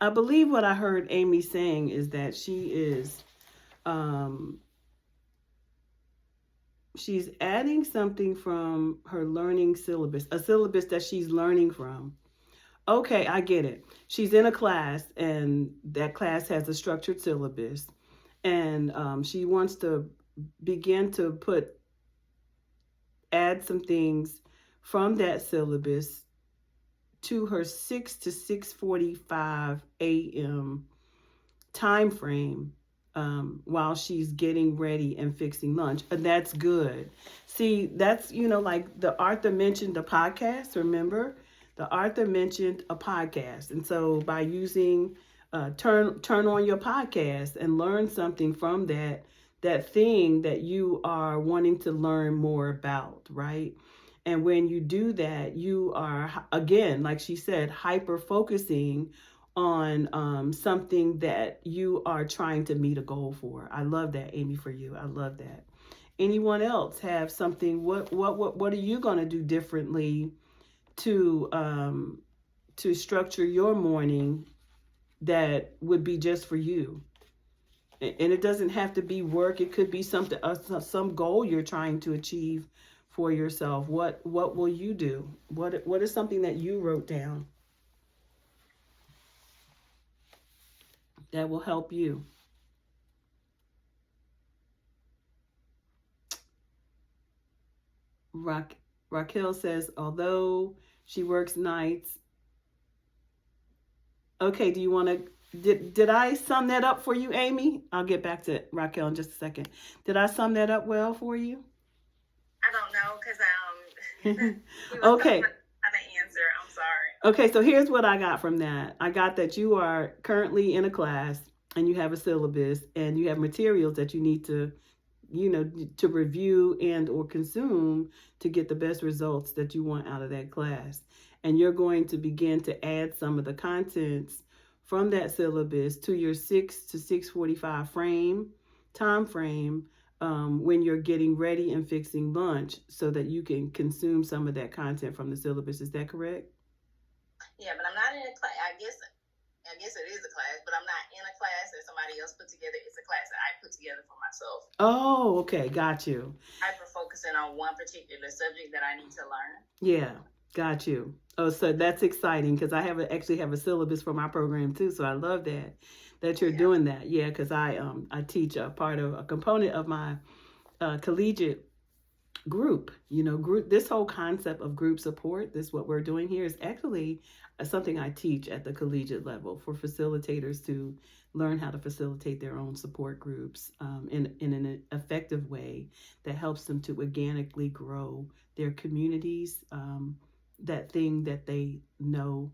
I believe what I heard Amy saying is that um, she's adding something from her learning syllabus, a syllabus that she's learning from. Okay, I get it. She's in a class, and that class has a structured syllabus, and she wants to begin to add some things from that syllabus to her 6 to 6:45 a.m. time frame, while she's getting ready and fixing lunch. And that's good. See, that's, like the Arthur mentioned the podcast, remember? The Arthur mentioned a podcast. And so by using turn on your podcast and learn something from that thing that you are wanting to learn more about, right? And when you do that, you are, again, like she said, hyper focusing on something that you are trying to meet a goal for. I love that, Amy, for you. I love that. Anyone else have something? What are you going to do differently to structure your morning that would be just for you? And it doesn't have to be work. It could be something, some goal you're trying to achieve for yourself. What will you do? What is something that you wrote down that will help you? Ra- Raquel says, although she works nights. Okay, do you want to? Did I sum that up for you, Amy? I'll get back to Raquel in just a second. Did I sum that up well for you? I don't know because he was Okay. trying to answer. I'm sorry. Okay, so here's what I got from that. I got that you are currently in a class and you have a syllabus and you have materials that you need to, to review and or consume to get the best results that you want out of that class. And you're going to begin to add some of the contents from that syllabus to your 6 to 6:45 time frame, when you're getting ready and fixing lunch so that you can consume some of that content from the syllabus. Is that correct? Yeah, but I'm not in a class. I guess it is a class, but I'm not in a class that somebody else put together. It's a class that I put together for myself. Oh, okay, got you. Hyper focusing on one particular subject that I need to learn. Yeah, got you. Oh, so that's exciting because I actually have a syllabus for my program too. So I love that you're doing that. Yeah, because I teach a component of my collegiate group. Group. This whole concept of group support. This what we're doing here is actually something I teach at the collegiate level for facilitators to learn how to facilitate their own support groups, in an effective way that helps them to organically grow their communities, that thing that they know,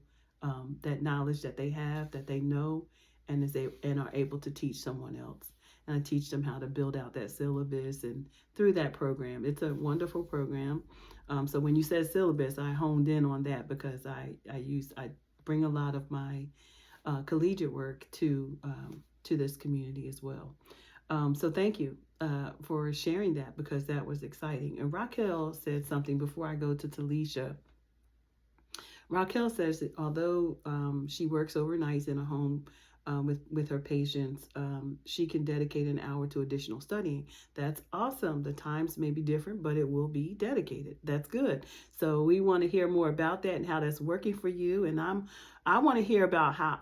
that knowledge that they have, that they know, and are able to teach someone else. And I teach them how to build out that syllabus, and through that program, it's a wonderful program. So when you said syllabus, I honed in on that because I bring a lot of my collegiate work to this community as well. So thank you for sharing that because that was exciting. And Raquel said something before I go to Talisha. Raquel says that although she works overnights in a home with her patients, she can dedicate an hour to additional studying. That's awesome. The times may be different, but it will be dedicated. That's good. So we want to hear more about that and how that's working for you. And I want to hear about how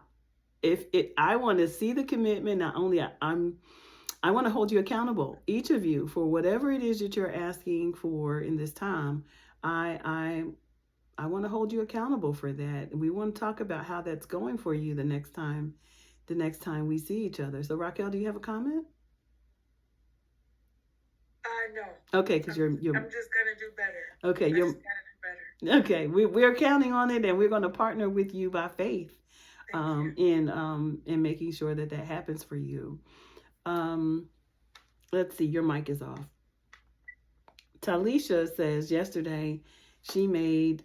I want to see the commitment. Not only I want to hold you accountable, each of you, for whatever it is that you're asking for in this time. I want to hold you accountable for that. And we want to talk about how that's going for you the next time we see each other. So Raquel, do you have a comment? No. Okay, because you're I'm just gonna do better. Okay, I just gotta do better. Okay. We're counting on it, and we're going to partner with you by faith, in making sure that happens for you. Let's see, your mic is off. Talisha says yesterday she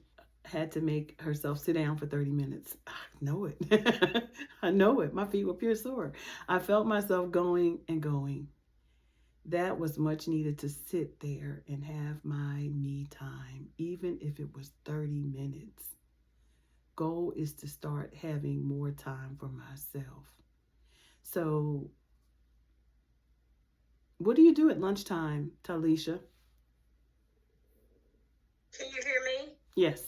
had to make herself sit down for 30 minutes. I know it. I know it. My feet were pure sore. I felt myself going and going. That was much needed to sit there and have my me time, even if it was 30 minutes. goal is to start having more time for myself. So, what do you do at lunchtime, Talisha? Can you hear me? Yes.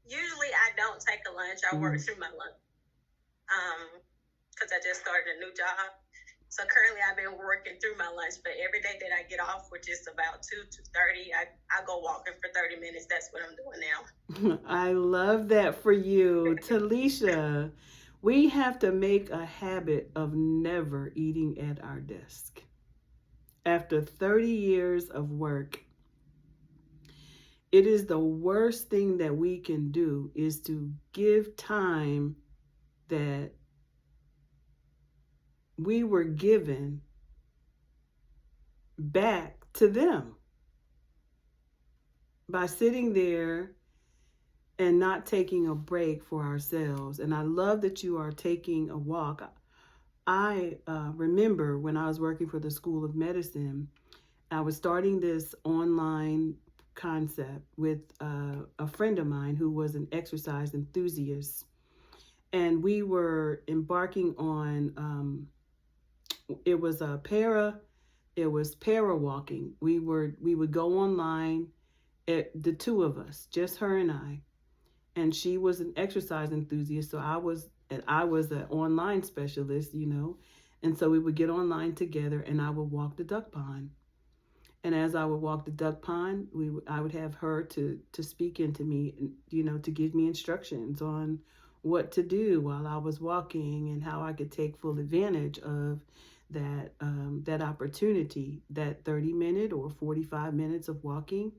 Usually I don't take a lunch. I work through my lunch. Because I just started a new job. So currently I've been working through my lunch, but every day that I get off, which is about 2:30, I go walking for 30 minutes. That's what I'm doing now. I love that for you. Talisha, we have to make a habit of never eating at our desk. After 30 years of work, it is the worst thing that we can do is to give time that we were given back to them by sitting there and not taking a break for ourselves. And I love that you are taking a walk. I remember when I was working for the School of Medicine, I was starting this online concept with a friend of mine who was an exercise enthusiast. And we were embarking on, it was para walking. We would go online, the two of us, just her and I. And she was an exercise enthusiast, so I was an online specialist, and so we would get online together, and I would walk the duck pond. And as I would walk the duck pond, I would have her to speak into me, to give me instructions on what to do while I was walking and how I could take full advantage of that opportunity, that 30-minute or 45 minutes of walking,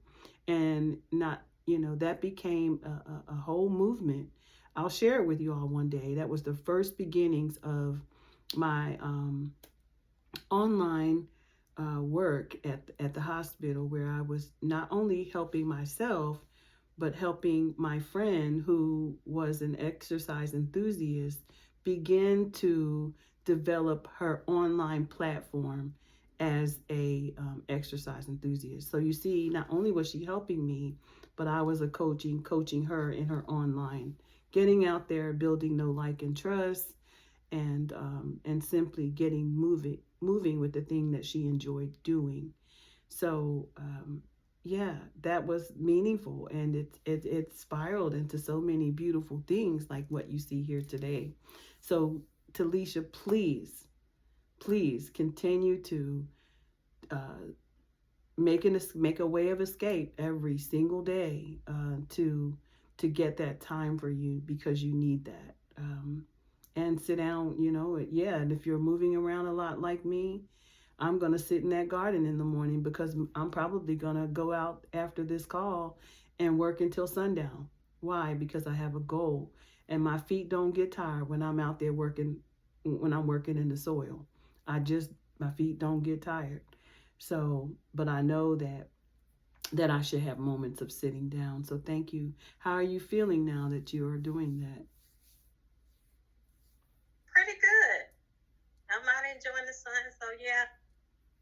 and not, that became a whole movement. I'll share it with you all one day. That was the first beginnings of my online work at the hospital, where I was not only helping myself, but helping my friend who was an exercise enthusiast begin to develop her online platform as a exercise enthusiast. So you see, not only was she helping me, but I was coaching her in her online, getting out there, building know, like, and trust, and simply getting moving with the thing that she enjoyed doing. So yeah, that was meaningful, and it spiraled into so many beautiful things like what you see here today. So Talisha, please continue to make a way of escape every single day to get that time for you, because you need that. And sit down, and if you're moving around a lot like me, I'm going to sit in that garden in the morning, because I'm probably going to go out after this call and work until sundown. Why? Because I have a goal, and my feet don't get tired when I'm out there working, when I'm working in the soil. My feet don't get tired. So, but I know that I should have moments of sitting down. So thank you. How are you feeling now that you are doing that? Pretty good. I'm not enjoying the sun, so yeah,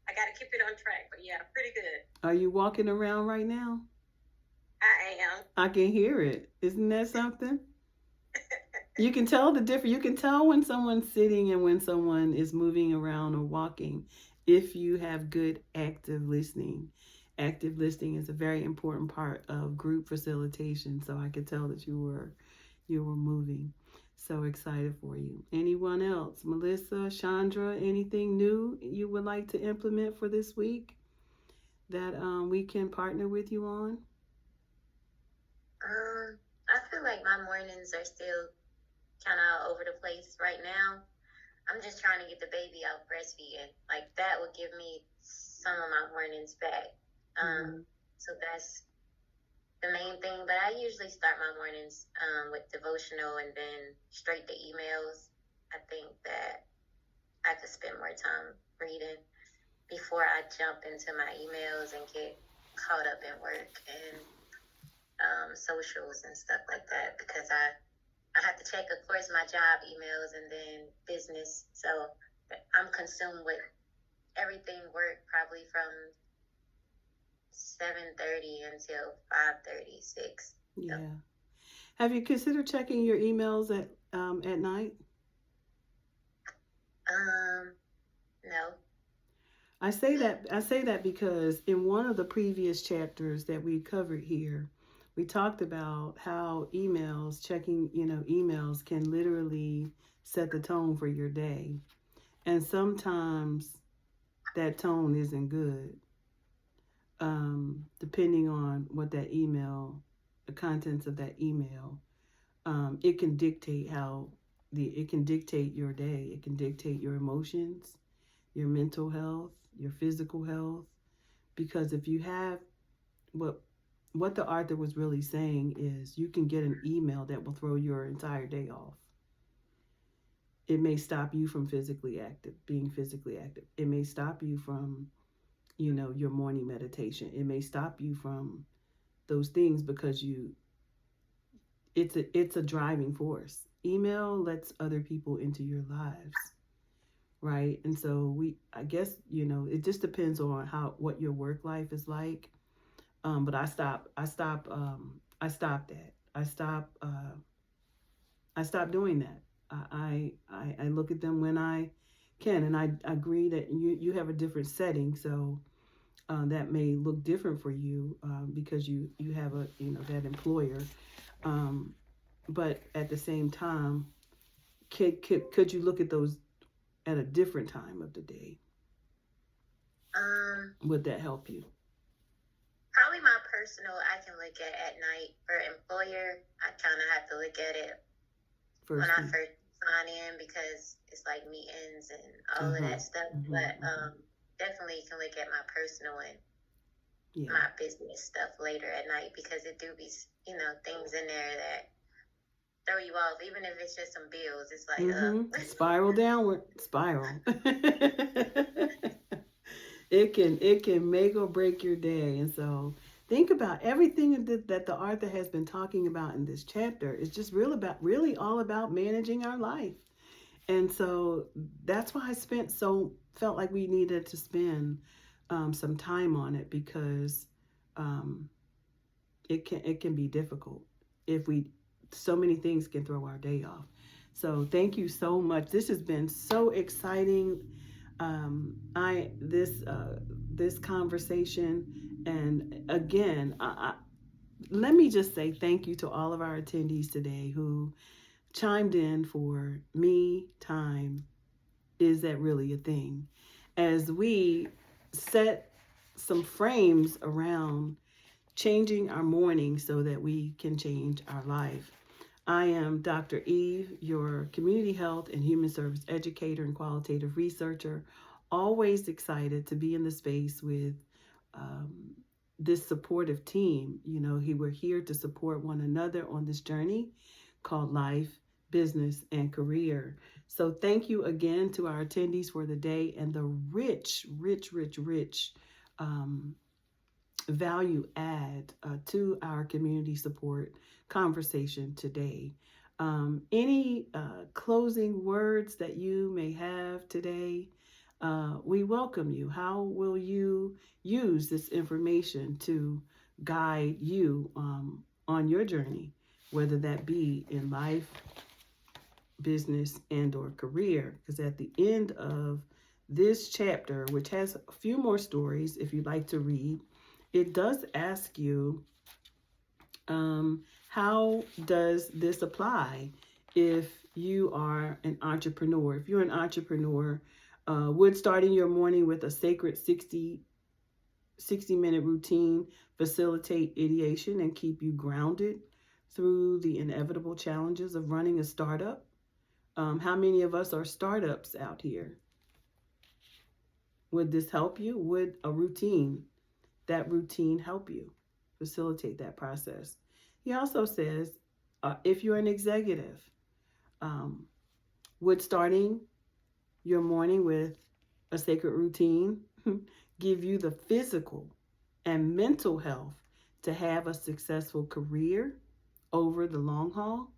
I got to keep it on track. But yeah, pretty good. Are you walking around right now? I am. I can hear it. Isn't that something? You can tell the difference. You can tell when someone's sitting and when someone is moving around or walking, if you have good active listening. Active listening is a very important part of group facilitation. So I could tell that you were moving. So excited for you. Anyone else? Melissa, Chandra, anything new you would like to implement for this week that we can partner with you on? I feel like my mornings are still kind of over the place right now. I'm just trying to get the baby out breastfeeding. Like, that would give me some of my mornings back. So that's the main thing. But I usually start my mornings with devotional and then straight to emails. I think that I could spend more time reading before I jump into my emails and get caught up in work and socials and stuff like that, because I have to check, of course, my job emails and then business. So I'm consumed with everything work, probably from 7:30 until 5:36. Yeah. Have you considered checking your emails at night? No. I say that because in one of the previous chapters that we covered here, we talked about how checking, emails can literally set the tone for your day. And sometimes that tone isn't good. Depending on what that email, the contents of that email, it can dictate it can dictate your day. It can dictate your emotions, your mental health, your physical health. Because if you have what the author was really saying is you can get an email that will throw your entire day off. It may stop you from being physically active. It may stop you from, your morning meditation. It may stop you from those things because it's a driving force. Email lets other people into your lives, right? And so I guess, it just depends on what your work life is like. But I stopped that. I stopped doing that. I look at them when I can, and I agree that you have a different setting, so that may look different for you because you have that employer. But at the same time, could you look at those at a different time of the day? Would that help you? Probably my personal, I can look at night. For employer, I kind of have to look at it when I first sign in because it's like meetings and all of that stuff. But definitely can look at my personal and my business stuff later at night because it do be, things in there that throw you off, even if it's just some bills. It's like spiral downward. It can make or break your day. And so think about everything that the author has been talking about in this chapter. It's just really all about managing our life. And so that's why I felt like we needed to spend some time on it because it can be difficult so many things can throw our day off. So thank you so much. This has been so exciting. This conversation, and again, let me just say thank you to all of our attendees today who chimed in for Me Time. Is that really a thing? As we set some frames around changing our morning so that we can change our life. I am Dr. Eve, your community health and human service educator and qualitative researcher, always excited to be in the space with this supportive team. We're here to support one another on this journey called life, business, and career. So thank you again to our attendees for the day and the rich value add to our community support conversation today. Any closing words that you may have today? We welcome you. How will you use this information to guide you on your journey, whether that be in life, business, and or career? Because at the end of this chapter, which has a few more stories if you'd like to read, it does ask you, how does this apply if you are an entrepreneur? If you're an entrepreneur, would starting your morning with a sacred 60-minute routine facilitate ideation and keep you grounded through the inevitable challenges of running a startup? How many of us are startups out here? Would this help you? Would that routine help you facilitate that process? He also says, if you're an executive, would starting your morning with a sacred routine give you the physical and mental health to have a successful career over the long haul?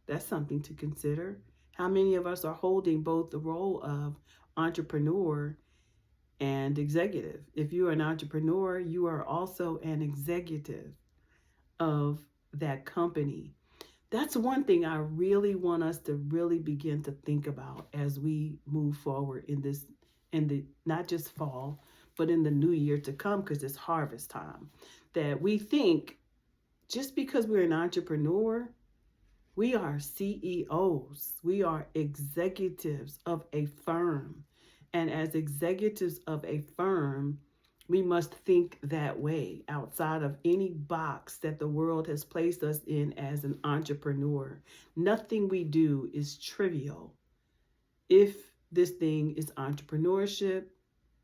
That's something to consider. How many of us are holding both the role of entrepreneur and executive? If you're an entrepreneur, you are also an executive of that company. That's one thing I really want us to really begin to think about as we move forward in this, in the not just fall, but in the new year to come, because it's harvest time. That we think just because we're an entrepreneur, we are CEOs, we are executives of a firm. And as executives of a firm, we must think that way outside of any box that the world has placed us in as an entrepreneur. Nothing we do is trivial. If this thing is entrepreneurship,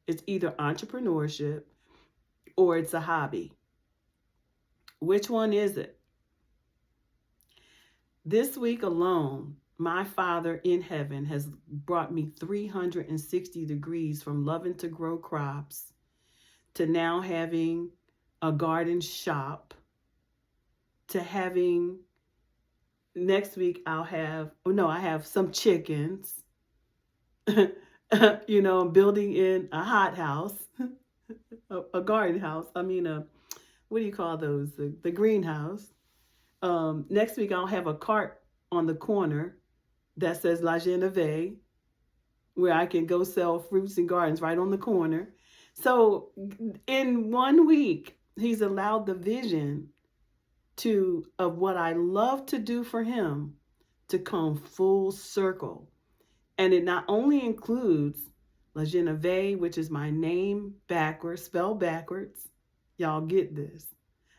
it's either entrepreneurship or it's a hobby. Which one is it? This week alone, my Father in heaven has brought me 360 degrees from loving to grow crops to now having a garden shop to having, next week I have some chickens, building in a hothouse, a garden house. What do you call those? The greenhouse. Next week I'll have a cart on the corner that says La Genevieve, where I can go sell fruits and gardens right on the corner. So in 1 week, he's allowed the vision of what I love to do for him to come full circle. And it not only includes La Genevieve, which is my name backwards, spelled backwards. Y'all get this.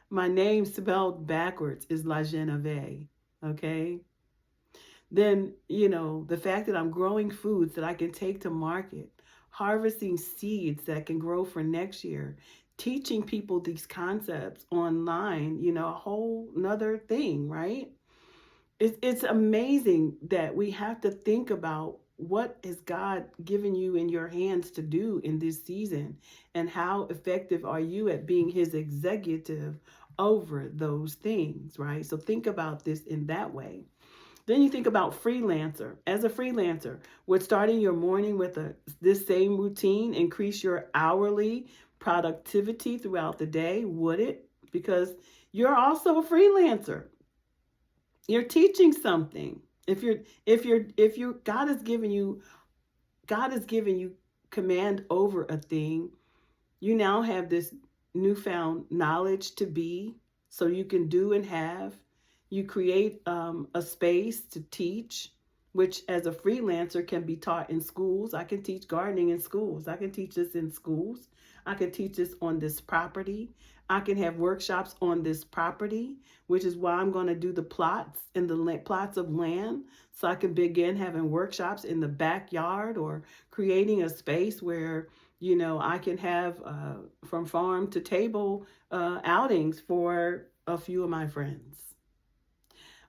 My name spelled backwards is La Genevieve, okay? Then, the fact that I'm growing foods that I can take to market, harvesting seeds that can grow for next year, teaching people these concepts online, a whole nother thing, right? It's amazing that we have to think about what is God given you in your hands to do in this season, and how effective are you at being his executive over those things, right? So think about this in that way. Then you think about freelancer. As a freelancer, would starting your morning with this same routine increase your hourly productivity throughout the day? Would it? Because you're also a freelancer. You're teaching something. If you're God has given you command over a thing, you now have this newfound knowledge to be, so you can do and have. You create a space to teach, which as a freelancer can be taught in schools. I can teach gardening in schools. I can teach this in schools. I can teach this on this property. I can have workshops on this property, which is why I'm going to do the plots and the plots of land, so I can begin having workshops in the backyard, or creating a space where I can have from farm to table outings for a few of my friends.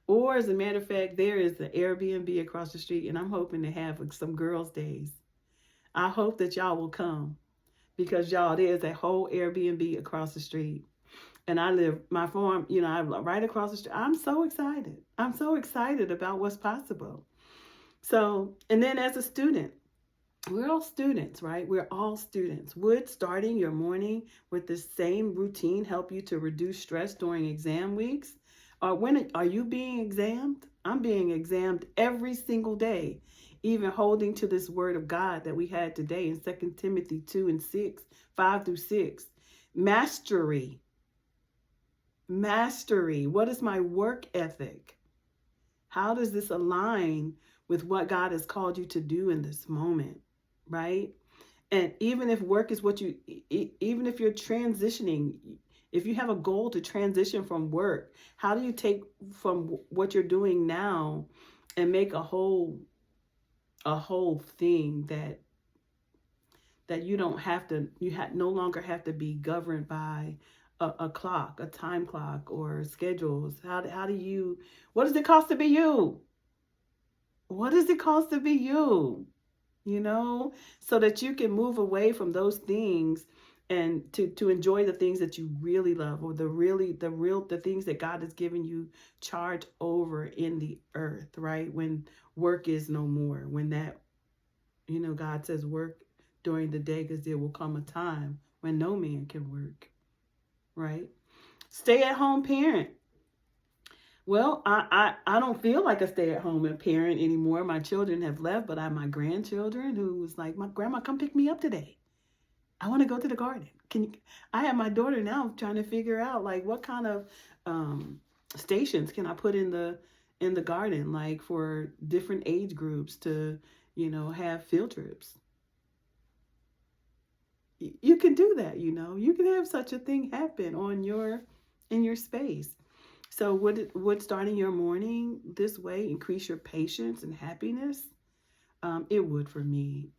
Or as a matter of fact, there is the Airbnb across the street, and I'm hoping to have some girls' days. I hope that y'all will come, because y'all, there's a whole Airbnb across the street. And my farm, I'm right across the street. I'm so excited. I'm so excited about what's possible. So, and then as a student, we're all students, right? We're all students. Would starting your morning with the same routine help you to reduce stress during exam weeks? When are you being examined? I'm being examined every single day, even holding to this word of God that we had today in 2 Timothy 2:5-6. Mastery. What is my work ethic? How does this align with what God has called you to do in this moment, right? And even if work is even if you're transitioning, if you have a goal to transition from work, how do you take from what you're doing now and make a whole thing that you don't have to, no longer have to be governed by a clock, a time clock, or schedules? What does it cost to be you? What does it cost to be you? So that you can move away from those things and to enjoy the things that you really love, or the things that God has given you charge over in the earth, right? When work is no more, when that, God says work during the day, because there will come a time when no man can work, right? Stay at home parent. Well, I don't feel like a stay-at-home parent anymore. My children have left, but I have my grandchildren who was like, my grandma, come pick me up today. I want to go to the garden. Can you? I have my daughter now trying to figure out like what kind of stations can I put in the garden, like for different age groups to, have field trips. You can do that. You can have such a thing happen in your space. So would starting your morning this way increase your patience and happiness? It would for me.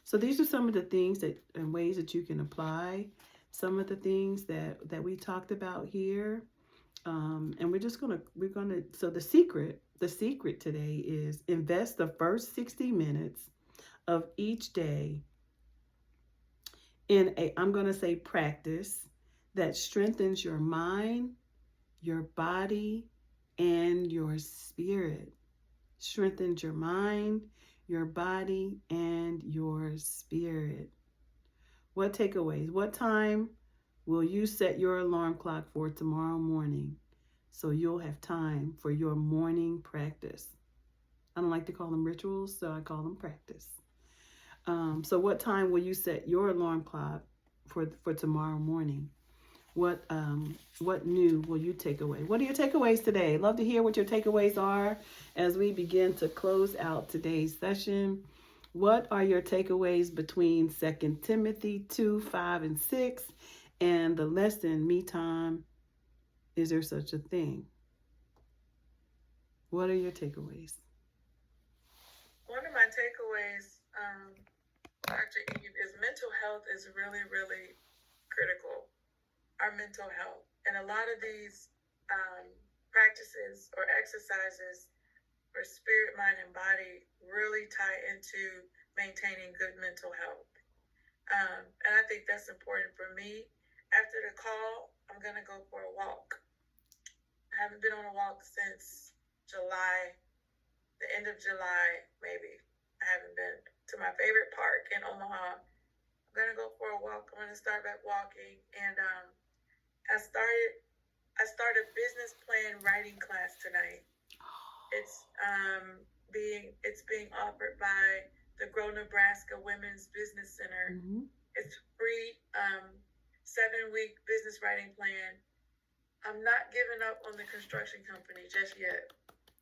So these are some of the things that and ways that you can apply some of the things that we talked about here. And so the secret today is invest the first 60 minutes of each day in I'm going to say practice that strengthens your mind, your body, and your spirit. Strengthens your mind, your body, and your spirit. What takeaways? What time will you set your alarm clock for tomorrow morning so you'll have time for your morning practice? I don't like to call them rituals, so I call them practice. So what time will you set your alarm clock for tomorrow morning? What new will you take away? What are your takeaways today? Love to hear what your takeaways are as we begin to close out today's session. What are your takeaways between 2 Timothy 2, 5, and 6 and the lesson, me time, is there such a thing? What are your takeaways? One of my takeaways, Dr. Eve, is mental health is really, really critical. Our mental health. And a lot of these practices or exercises for spirit, mind, and body really tie into maintaining good mental health. And I think that's important for me. After the call, I'm going to go for a walk. I haven't been on a walk since July, the end of July, maybe. I haven't been to my favorite park in Omaha. I'm going to go for a walk. I'm going to start back walking. And I started business plan writing class tonight. It's being offered by the Grow Nebraska Women's Business Center. Mm-hmm. It's free 7-week business writing plan. I'm not giving up on the construction company just yet.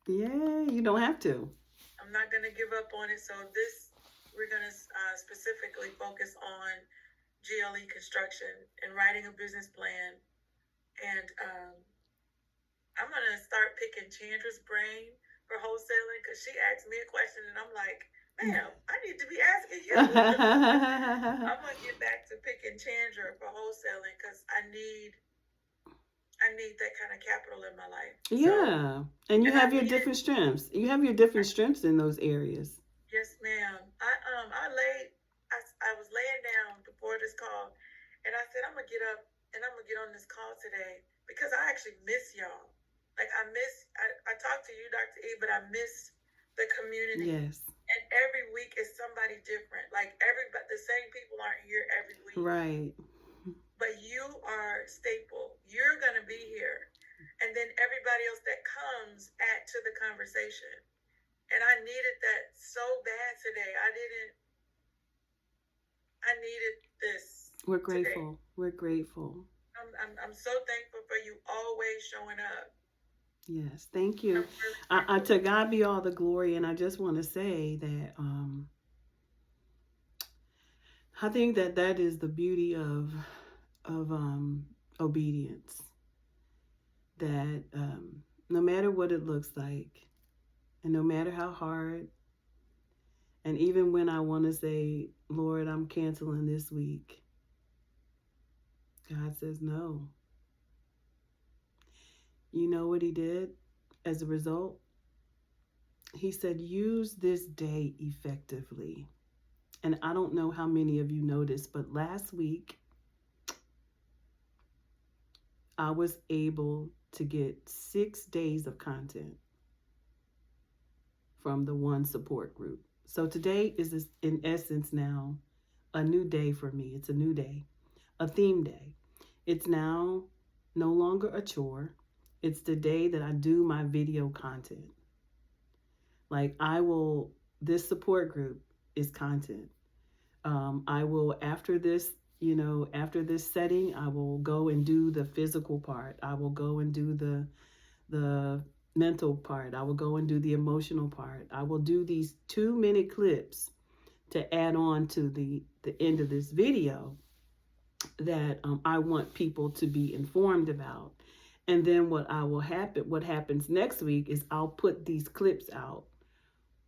Yeah, you don't have to. I'm not going to give up on it. So we're going to specifically focus on GLE construction and writing a business plan. And I'm going to start picking Chandra's brain for wholesaling because she asked me a question and I'm like, ma'am, I need to be asking you. I'm going to get back to picking Chandra for wholesaling because I need that kind of capital in my life. Yeah. So, and you have your different strengths. You have your different strengths in those areas. Yes, ma'am. I was laying down before this call and I said, I'm going to get up and I'm going to get on this call today because I actually miss y'all. Like I talk to you, Dr. E, but I miss the community. Yes. And every week is somebody different. Like the same people aren't here every week. Right. But you are staple. You're going to be here. And then everybody else that comes add to the conversation. And I needed that so bad today. I needed this. We're grateful. Today. We're grateful. I'm so thankful for you always showing up. Yes, thank you. To God be all the glory, and I just want to say that I think that is the beauty of obedience. That no matter what it looks like, and no matter how hard, and even when I want to say, Lord, I'm canceling this week, God says no. You know what he did as a result? He said, use this day effectively. And I don't know how many of you noticed, but last week, I was able to get 6 days of content from the one support group. So today is, in essence, now a new day for me. It's a new day, a theme day. It's now no longer a chore. It's the day that I do my video content. Like this support group is content. I will, after this setting, I will go and do the physical part. I will go and do the mental part. I will go and do the emotional part. I will do these 2-minute clips to add on to the end of this video that I want people to be informed about. And then what happens next week is I'll put these clips out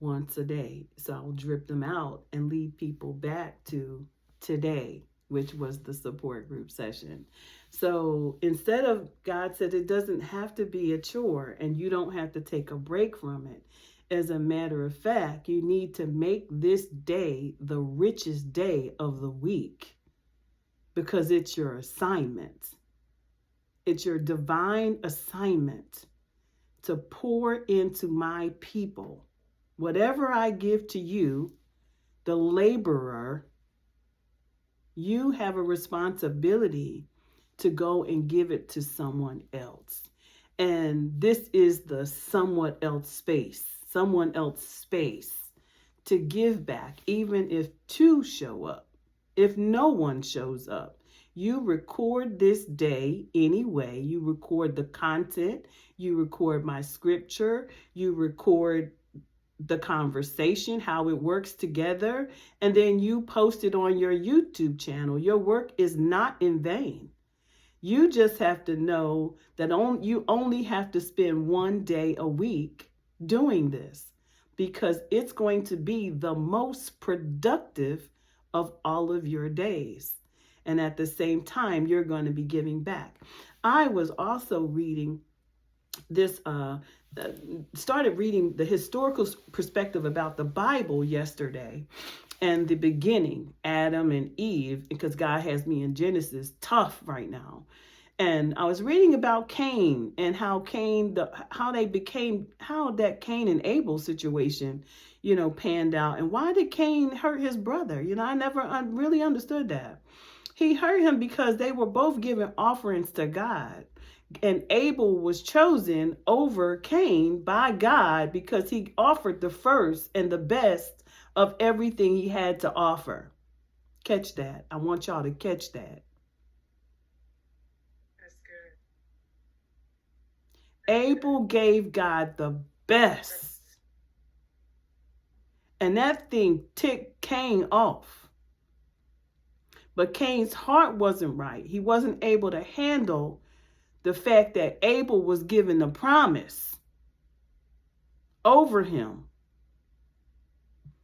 once a day. So I'll drip them out and lead people back to today, which was the support group session. So instead of, God said it doesn't have to be a chore and you don't have to take a break from it. As a matter of fact, you need to make this day the richest day of the week because it's your assignment. It's your divine assignment to pour into my people. Whatever I give to you, the laborer, you have a responsibility to go and give it to someone else. And this is the someone else space to give back, even if 2 show up. If no one shows up, you record this day anyway. You record the content, you record my scripture, you record the conversation, how it works together, and then you post it on your YouTube channel. Your work is not in vain. You just have to know that you only have to spend 1 day a week doing this because it's going to be the most productive of all of your days. And at the same time, you're going to be giving back. I was also reading this, started reading the historical perspective about the Bible yesterday and the beginning, Adam and Eve, because God has me in Genesis tough right now. And I was reading about Cain and how that Cain and Abel situation, panned out. And why did Cain hurt his brother? I never really understood that. He hurt him because they were both giving offerings to God. And Abel was chosen over Cain by God because he offered the first and the best of everything he had to offer. Catch that. I want y'all to catch that. That's good. Abel gave God the best. And that thing ticked Cain off. But Cain's heart wasn't right. He wasn't able to handle the fact that Abel was given the promise over him.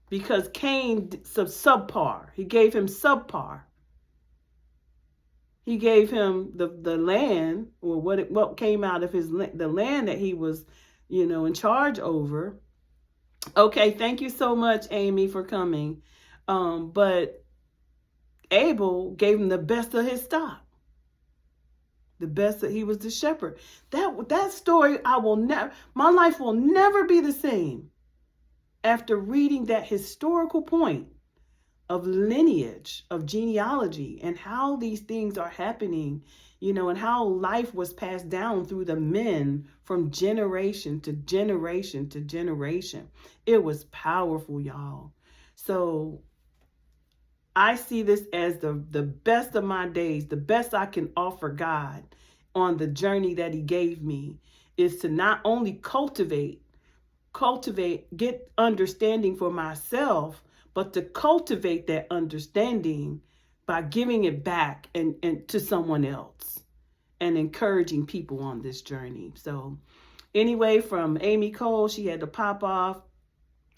Because Cain subpar. He gave him subpar. He gave him the land, or what came out of the land that he was, in charge over. Okay, thank you so much, Amy, for coming. But Abel gave him the best of his stock. The best that he was the shepherd. That story, my life will never be the same after reading that historical point of lineage, of genealogy, and how these things are happening, and how life was passed down through the men from generation to generation to generation. It was powerful, y'all. So I see this as the best of my days, the best I can offer God on the journey that he gave me is to not only cultivate, get understanding for myself, but to cultivate that understanding by giving it back and to someone else and encouraging people on this journey. So anyway, from Amy Cole, she had to pop off.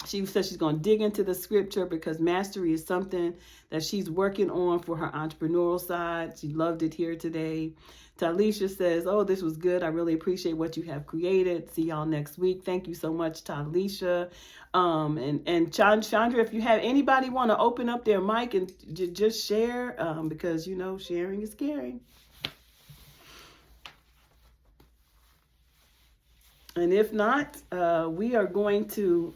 She said she's going to dig into the scripture because mastery is something that she's working on for her entrepreneurial side. She loved it here today. Talisha says, oh, this was good. I really appreciate what you have created. See y'all next week. Thank you so much, Talisha. And Chandra, if you have anybody want to open up their mic and just share, because, sharing is caring. And if not, we are going to...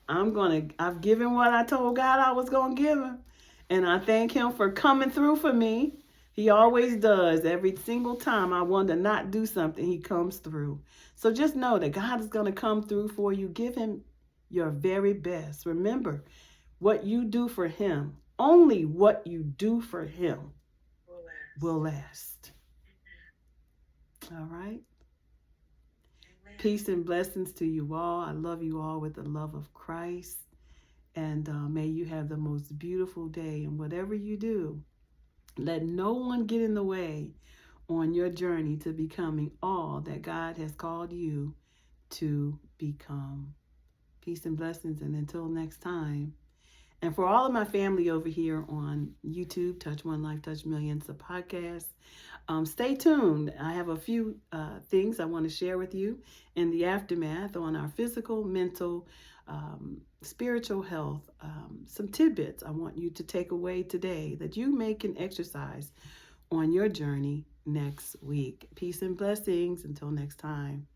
I've given what I told God I was going to give him. And I thank him for coming through for me, He always does. Every single time I want to not do something, he comes through. So just know that God is going to come through for you. Give him your very best. Remember, what you do for him, only what you do for him will last. All right? Amen. Peace and blessings to you all. I love you all with the love of Christ. And may you have the most beautiful day. And whatever you do, let no one get in the way on your journey to becoming all that God has called you to become. Peace and blessings. And until next time. And for all of my family over here on YouTube, Touch One Life, Touch Millions, the podcast, stay tuned. I have a few things I want to share with you in the aftermath on our physical, mental, spiritual health. Some tidbits I want you to take away today that you may can exercise on your journey next week. Peace and blessings. Until next time.